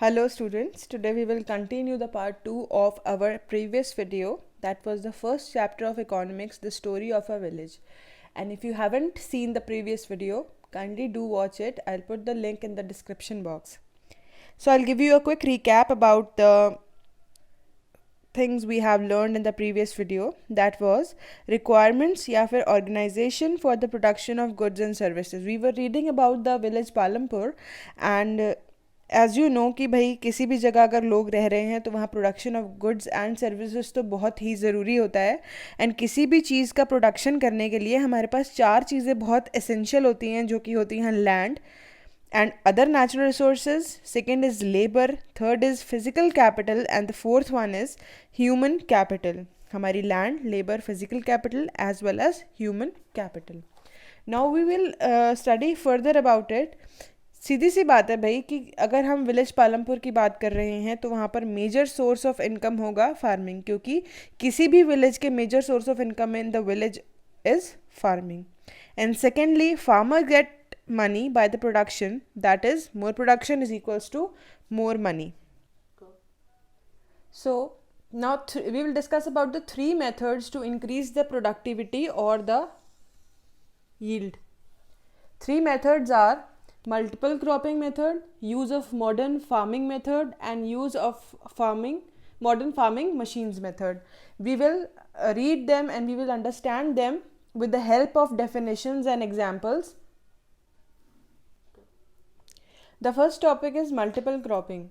Hello students, today we will continue the part 2 of our previous video. That was the first chapter of economics, the story of a village. And if you haven't seen the previous video, kindly do watch it. I'll put the link in the description box. So I'll give you a quick recap about the things we have learned in the previous video. That was requirements या फिर organization for the production of goods and services. We were reading about the village Palampur and as you know कि भाई किसी भी जगह अगर लोग रह रहे हैं तो वहाँ production of goods and services तो बहुत ही ज़रूरी होता है. एंड किसी भी चीज़ का प्रोडक्शन करने के लिए हमारे पास 4 चीज़ें बहुत एसेंशियल होती हैं, जो कि होती हैं land and other natural resources. Second is labor. Third is physical capital, and the fourth one is human capital. हमारी land, labor, physical capital as well as human capital. Now we will study further about it. सीधी सी बात है भाई कि अगर हम village Palampur की बात कर रहे हैं तो वहाँ पर मेजर सोर्स ऑफ इनकम होगा फार्मिंग, क्योंकि किसी भी विलेज के major source of income in the village is farming. And secondly farmer get money by the production, that is more production is equals to more money. So now we will discuss about the 3 methods to increase the productivity or the yield. 3 methods are multiple cropping method, use of modern farming method, and use of modern farming machines method. We will read them and we will understand them with the help of definitions and examples. The first topic is multiple cropping.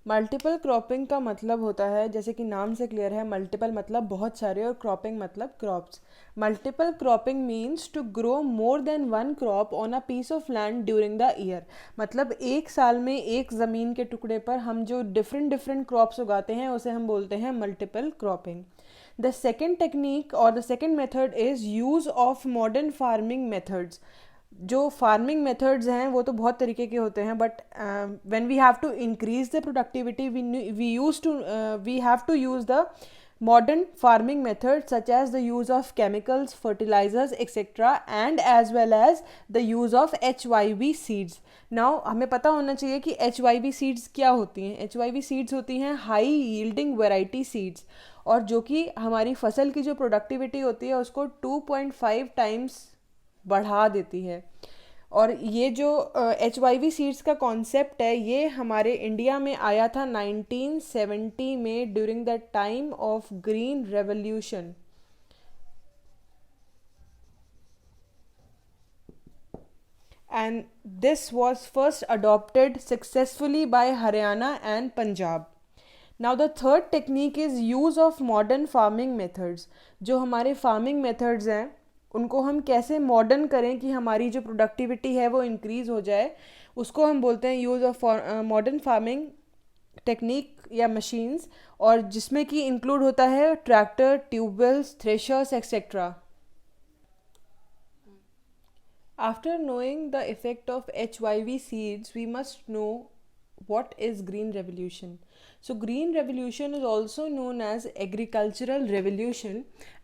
Multiple cropping का मतलब होता है, जैसे कि नाम से clear है, multiple मतलब बहुत सारे और क्रॉपिंग मतलब crops. Multiple cropping means to grow more than one crop on a piece of land during the year. मतलब एक साल में एक ज़मीन के टुकड़े पर हम जो डिफरेंट क्रॉप्स उगाते हैं उसे हम बोलते हैं multiple cropping. The second technique और the second method is use of modern farming methods. जो फार्मिंग मेथड्स हैं वो तो बहुत तरीके के होते हैं, but when we have to increase the productivity we have to use the modern farming method such as the use of chemicals, fertilisers etcetera, and as well as the use of HYV seeds. Now हमें पता होना चाहिए कि HYV seeds क्या होती हैं. HYV seeds होती हैं हाई यील्डिंग वेराइटी सीड्स, और जो कि हमारी फसल की जो प्रोडक्टिविटी होती है उसको 2.5 टाइम्स बढ़ा देती है. और ये जो HYV सीड्स का कॉन्सेप्ट है ये हमारे इंडिया में आया था 1970 में during the time of green revolution. And this was first adopted successfully by Haryana and Punjab. Now the third technique is use of modern farming methods. जो हमारे फार्मिंग मेथड्स हैं उनको हम कैसे मॉडर्न करें कि हमारी जो प्रोडक्टिविटी है वो इंक्रीज़ हो जाए, उसको हम बोलते हैं use of modern farming technique या मशीन्स, और जिसमें कि इंक्लूड होता है tractor, tubewells, threshers etcetera. After knowing the effect of HYV seeds we must know what is green revolution. So green revolution is also known as agricultural revolution,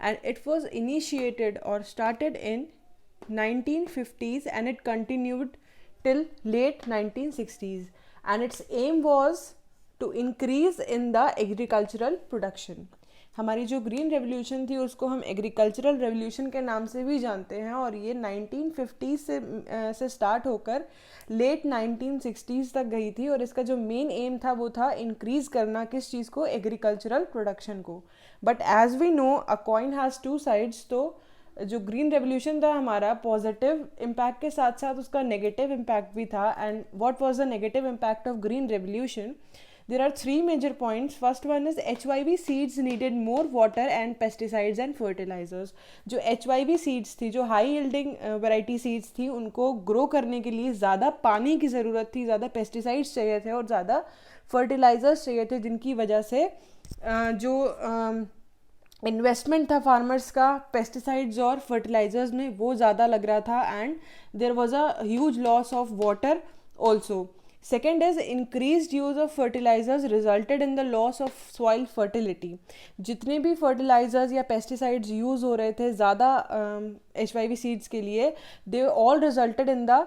and it was initiated or started in 1950s and it continued till late 1960s, and its aim was to increase in the agricultural production. हमारी जो green revolution थी उसको हम agricultural revolution के नाम से भी जानते हैं, और ये 1950 से स्टार्ट होकर लेट 1960s तक गई थी. और इसका जो मेन एम था वो था इंक्रीज़ करना किस चीज़ को, एग्रीकल्चरल प्रोडक्शन को. But as we know a coin has 2 sides. तो जो ग्रीन रेवोल्यूशन था हमारा पॉजिटिव इम्पैक्ट के साथ साथ उसका नेगेटिव इम्पैक्ट भी था. And what was the negative impact of green revolution? There are 3 major points. First one is HYV seeds needed more water and pesticides and fertilizers. जो HYV seeds थी, जो high yielding variety seeds थी, उनको grow करने के लिए ज़्यादा पानी की ज़रूरत थी, ज़्यादा pesticides चाहिए थे और ज़्यादा fertilizers चाहिए थे, जिनकी वजह से जो इन्वेस्टमेंट था फार्मर्स का पेस्टिसाइड्स और फर्टिलाइजर्स में वो ज़्यादा लग रहा था, and there was a huge loss of water also. Second is increased use of fertilizers resulted in the loss of soil fertility. जितने भी fertilizers या pesticides use हो रहे थे ज़्यादा HYV seeds के लिए, they all resulted in the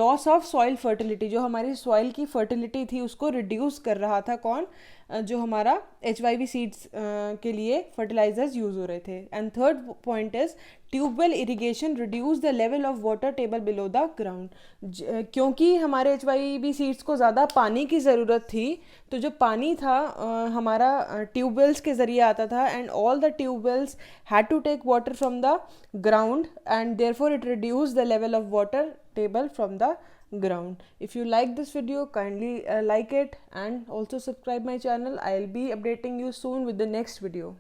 loss of soil fertility. जो हमारी soil की fertility थी उसको reduce कर रहा था कौन, जो हमारा HYV seeds के लिए fertilizers use हो रहे थे. And third point is tubewell irrigation reduce the level of water table below the ground. क्योंकि हमारे HYV सीड्स को ज़्यादा पानी की ज़रूरत थी, तो जो पानी था हमारा ट्यूबवेल्स के ज़रिए आता था, and all the tubewells had to take water from the ground, and therefore it reduce the level of water table from the ground. If you like this video, kindly like it and also subscribe my channel. I'll be updating you soon with the next video.